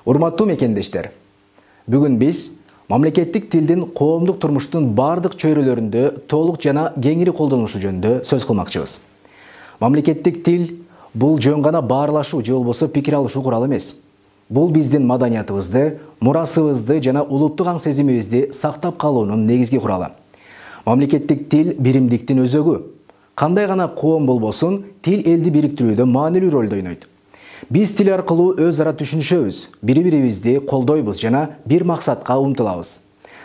Урматтуу мекендештер, бүгүн биз мамлекеттик тилдин коомдук турмуштун бардык чөйрөлөрүндө толук жана кеңири колдонулушу жөнүндө сөз кылмакчыбыз. Мамлекеттик тил бул жөн гана баарлашуу же болбосо пикир алышуу куралы эмес. Бул биздин маданиятыбызды, мурасыбызды жана улуттук аң сезимибизди сактап калуунун негизги куралы. Мамлекеттик тил биримдиктин өзөгү. Кандай гана коом болбосун, тил элди бириктирүүдө маанилүү ролду ойнойт. Биз тил аркылуу өз ара түшүнүшөбүз, бири-бирибизди колдойбуз жана бир максатка умтулабыз.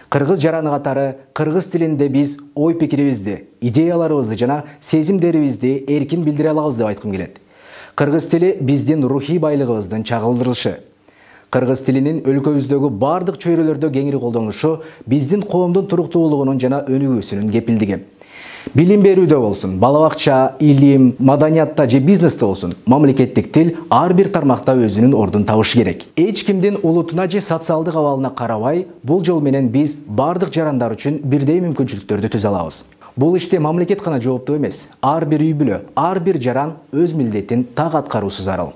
Кыргыз жараны катары кыргыз тилинде биз ой пикирибизди, идеяларыбызды жана сезимдерибизди эркин билдире алабыз деп айткым келет. Кыргыз тили биздин рухий байлыгыбыздын чагылдырышы. Кыргыз тилинин өлкөбүздөгү бардык чөйрөлөрдө кеңири колдонулушу биздин коомдун туруктуулугунун жана өнүгүүсүнүн кепилдиги. Билим берүүдө болсун, бала бакча, илим, маданиятта же бизнесте болсун, мамлекеттик тил ар бир тармакта өзүнүн ордун табышы керек. Эч кимдин улутуна же социалдык абалына карабай, бул жол менен биз бардык жарандар үчүн бирдей мүмкүнчүлүктөрдү түзө алабыз. Бул иште мамлекет гана жооптуу эмес, ар бир үй бүлө, ар бир жаран өз милдетин так аткаруусу зарыл.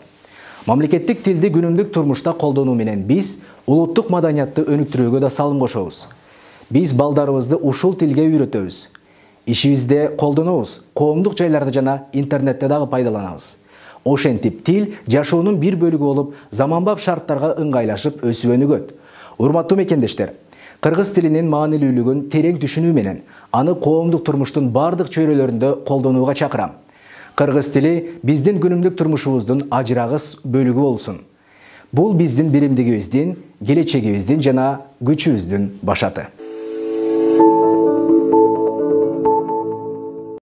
Мамлекеттик тилди күнүмдүк турмушта колдонуу менен биз улуттук маданиятты өнүктүрүүгө да салым кошобуз. Биз балдарыбызды ушул тилге үйрөтөбүз. Ишибизде колдонобуз, коомдук жайларда жана интернетте дагы пайдаланабыз. Ошентип тил жашоонун бир бөлүгү болуп, заманбап шарттарга ыңгайлашып өсүп өнүгөт. Урматтуу мекендештер, кыргыз тилинин маанилүүлүгүн терең түшүнүү менен аны коомдук турмуштун бардык чөйрөлөрүндө колдонууга чакырам. Кыргыз тили биздин күнүмдүк турмушубуздун ажырагыс бөлүгү болсун. Бул биздин биримдигибиздин, келечегибиздин жана күчүбүздүн башаты.